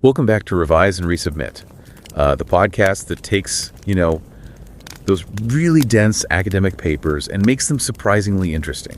Welcome back to Revise and Resubmit, the podcast that takes, those really dense academic papers and makes them surprisingly interesting.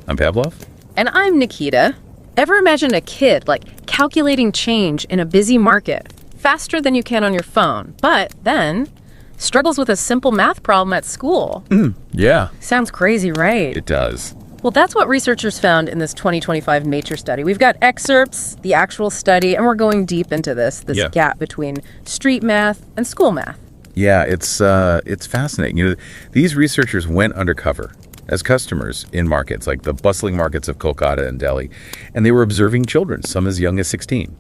I'm Pavlov. And I'm Nikita. Ever imagine a kid, calculating change in a busy market faster than you can on your phone, but then struggles with a simple math problem at school? Yeah. Sounds crazy, right? It does. Well, that's what researchers found in this 2025 Nature study. We've got excerpts, the actual study, and we're going deep into this gap between street math and school math. Yeah, it's fascinating. These researchers went undercover as customers in markets like the bustling markets of Kolkata and Delhi, and they were observing children, some as young as 16,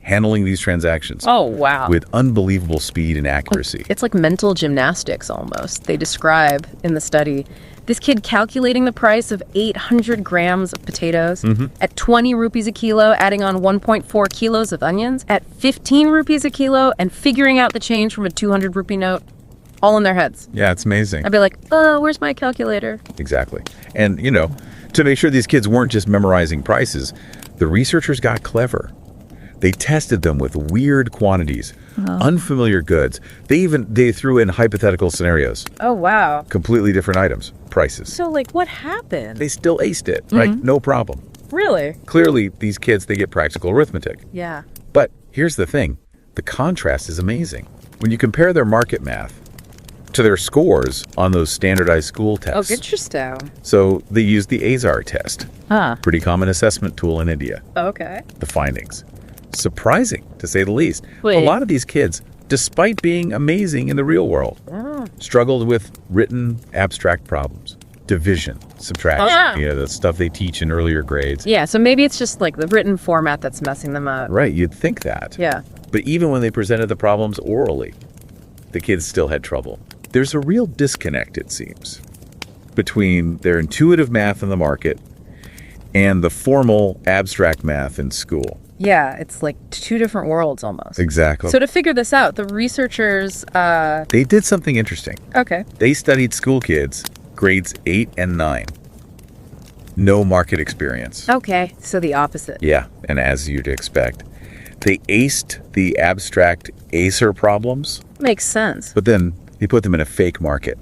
handling these transactions. Oh, wow. With unbelievable speed and accuracy. It's like mental gymnastics almost. They describe in the study this kid calculating the price of 800 grams of potatoes at 20 rupees a kilo, adding on 1.4 kilos of onions at 15 rupees a kilo, and figuring out the change from a 200 rupee note, all in their heads. Yeah, it's amazing. I'd be like, oh, where's my calculator? Exactly. And, to make sure these kids weren't just memorizing prices, the researchers got clever. They tested them with weird quantities, unfamiliar goods. They threw in hypothetical scenarios. Oh, wow. Completely different items, prices. So, what happened? They still aced it, right? No problem. Really? Clearly, these kids, they get practical arithmetic. Yeah. But here's the thing. The contrast is amazing. When you compare their market math to their scores on those standardized school tests. Oh, interesting. So they used the AZAR test. Pretty common assessment tool in India. Okay. The findings. Surprising, to say the least. Wait. A lot of these kids, despite being amazing in the real world, struggled with written abstract problems. Division, subtraction, the stuff they teach in earlier grades. Yeah, so maybe it's just the written format that's messing them up. Right, you'd think that. Yeah. But even when they presented the problems orally, the kids still had trouble. There's a real disconnect, it seems, between their intuitive math in the market and the formal abstract math in school. Yeah, it's two different worlds almost. Exactly. So to figure this out, the researchers... They did something interesting. Okay. They studied school kids, grades 8 and 9. No market experience. Okay, so the opposite. Yeah, and as you'd expect. They aced the abstract ACER problems. Makes sense. But then they put them in a fake market,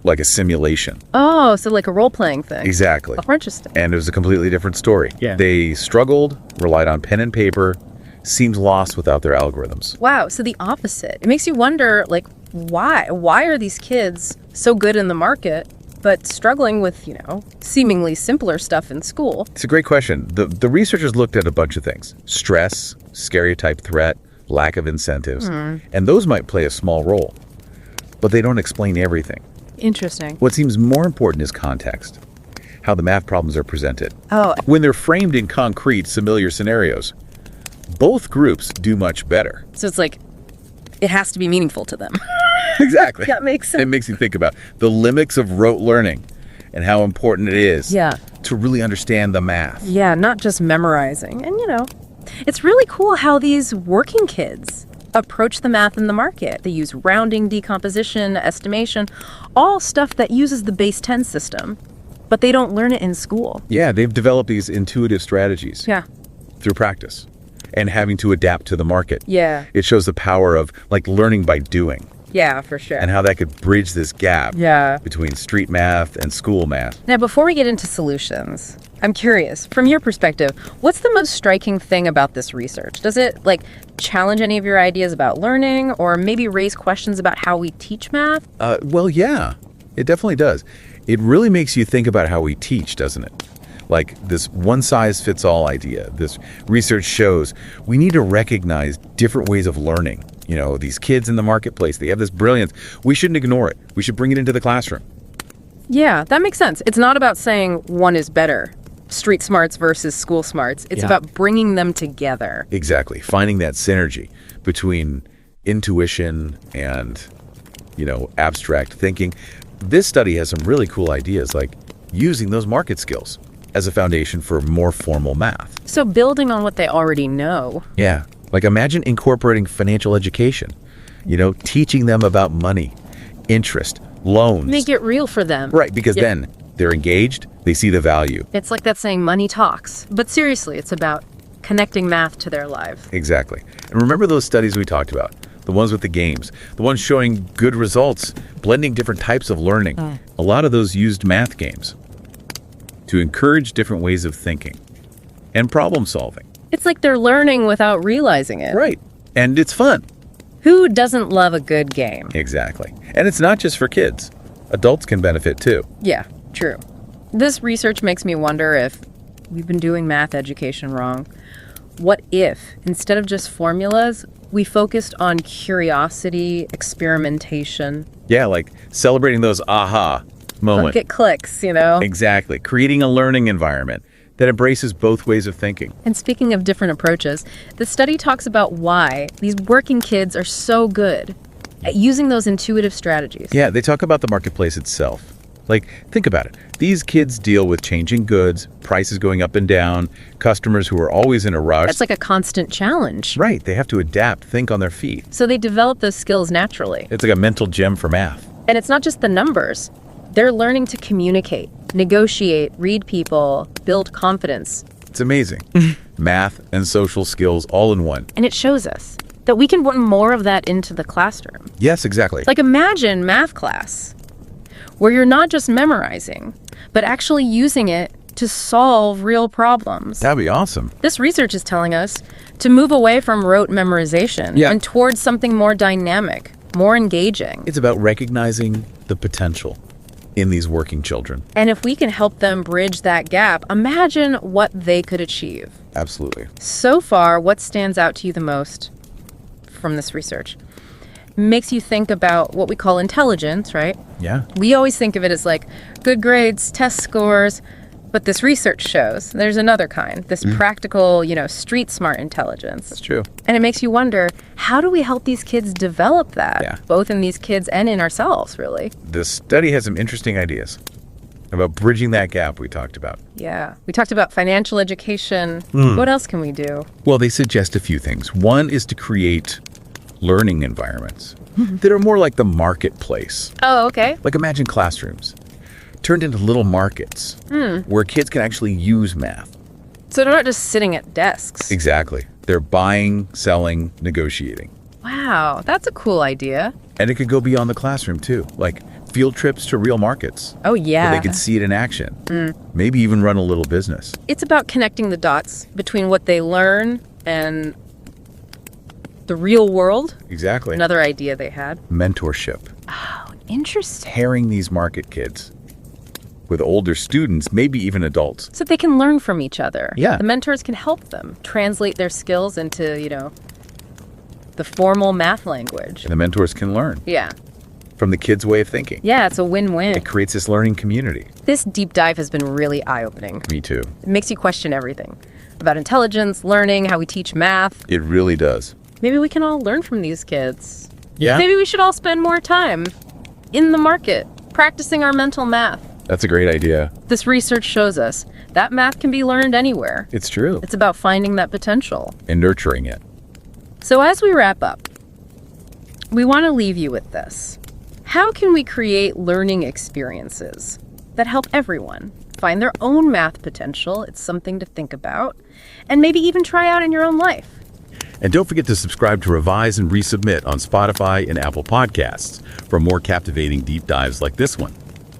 like a simulation. Oh, so like a role-playing thing. Exactly. Oh, interesting. And it was a completely different story. Yeah. They struggled, relied on pen and paper, seemed lost without their algorithms. Wow, so the opposite. It makes you wonder, why? Why are these kids so good in the market, but struggling with, seemingly simpler stuff in school? It's a great question. The researchers looked at a bunch of things. Stress, stereotype threat, lack of incentives. And those might play a small role, but they don't explain everything. Interesting. What seems more important is context, how the math problems are presented. Oh. When they're framed in concrete, familiar scenarios, both groups do much better. So it's it has to be meaningful to them. Exactly. That makes sense. It makes you think about the limits of rote learning and how important it is to really understand the math. Yeah, not just memorizing. And, it's really cool how these working kids approach the math in the market. They use rounding, decomposition, estimation, all stuff that uses the base 10 system, but they don't learn it in school. Yeah, they've developed these intuitive strategies through practice and having to adapt to the market. Yeah. It shows the power of learning by doing. Yeah, for sure. And how that could bridge this gap Yeah. between street math and school math. Now, before we get into solutions, I'm curious, from your perspective, what's the most striking thing about this research? Does it, challenge any of your ideas about learning, or maybe raise questions about how we teach math? Well, yeah, it definitely does. It really makes you think about how we teach, doesn't it? This one-size-fits-all idea. This research shows we need to recognize different ways of learning. These kids in the marketplace, they have this brilliance. We shouldn't ignore it. We should bring it into the classroom. Yeah, that makes sense. It's not about saying one is better, street smarts versus school smarts. It's about bringing them together. Exactly. Finding that synergy between intuition and, abstract thinking. This study has some really cool ideas, like using those market skills as a foundation for more formal math. So building on what they already know. Yeah. Imagine incorporating financial education, teaching them about money, interest, loans. Make it real for them. Right, because then they're engaged, they see the value. It's like that saying, money talks. But seriously, it's about connecting math to their lives. Exactly. And remember those studies we talked about? The ones with the games, the ones showing good results, blending different types of learning. A lot of those used math games to encourage different ways of thinking and problem solving. It's like they're learning without realizing it. Right. And it's fun. Who doesn't love a good game? Exactly. And it's not just for kids. Adults can benefit too. Yeah, true. This research makes me wonder if we've been doing math education wrong. What if, instead of just formulas, we focused on curiosity, experimentation? Yeah, like celebrating those aha moments. Look at clicks, you know? Exactly. Creating a learning environment that embraces both ways of thinking. And speaking of different approaches, the study talks about why these working kids are so good at using those intuitive strategies. Yeah, they talk about the marketplace itself. Like, think about it. These kids deal with changing goods, prices going up and down, customers who are always in a rush. That's like a constant challenge. Right, they have to adapt, think on their feet. So they develop those skills naturally. It's like a mental gem for math. And it's not just the numbers. They're learning to communicate, negotiate, read people, build confidence. It's amazing. Math and social skills all in one. And it shows us that we can put more of that into the classroom. Yes, exactly. Like imagine math class, where you're not just memorizing, but actually using it to solve real problems. That'd be awesome. This research is telling us to move away from rote memorization and towards something more dynamic, more engaging. It's about recognizing the potential in these working children. And if we can help them bridge that gap, imagine what they could achieve. Absolutely. So far, what stands out to you the most from this research? Makes you think about what we call intelligence, right? Yeah. We always think of it as like good grades, test scores, but this research shows there's another kind, this practical, street smart intelligence. That's true. And it makes you wonder, how do we help these kids develop that? Yeah. Both in these kids and in ourselves, really. This study has some interesting ideas about bridging that gap we talked about. Yeah. We talked about financial education. What else can we do? Well, they suggest a few things. One is to create learning environments that are more like the marketplace. Oh, okay. Like imagine classrooms turned into little markets where kids can actually use math. So they're not just sitting at desks. Exactly. They're buying, selling, negotiating. Wow, that's a cool idea. And it could go beyond the classroom too, like field trips to real markets. Oh, yeah. Where they could see it in action. Maybe even run a little business. It's about connecting the dots between what they learn and the real world. Exactly. Another idea they had. Mentorship. Oh, interesting. Pairing these market kids with older students, maybe even adults. So they can learn from each other. Yeah. The mentors can help them translate their skills into, the formal math language. And the mentors can learn Yeah. from the kids' way of thinking. Yeah, it's a win-win. It creates this learning community. This deep dive has been really eye-opening. Me too. It makes you question everything about intelligence, learning, how we teach math. It really does. Maybe we can all learn from these kids. Yeah? Maybe we should all spend more time in the market, practicing our mental math. That's a great idea. This research shows us that math can be learned anywhere. It's true. It's about finding that potential. And nurturing it. So as we wrap up, we want to leave you with this. How can we create learning experiences that help everyone find their own math potential? It's something to think about, and maybe even try out in your own life. And don't forget to subscribe to Revise and Resubmit on Spotify and Apple Podcasts for more captivating deep dives like this one.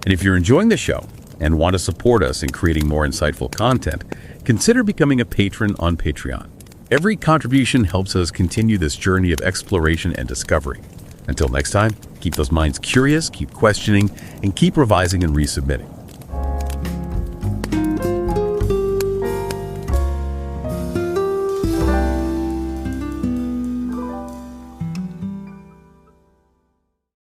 And if you're enjoying the show and want to support us in creating more insightful content, consider becoming a patron on Patreon. Every contribution helps us continue this journey of exploration and discovery. Until next time, keep those minds curious, keep questioning, and keep revising and resubmitting.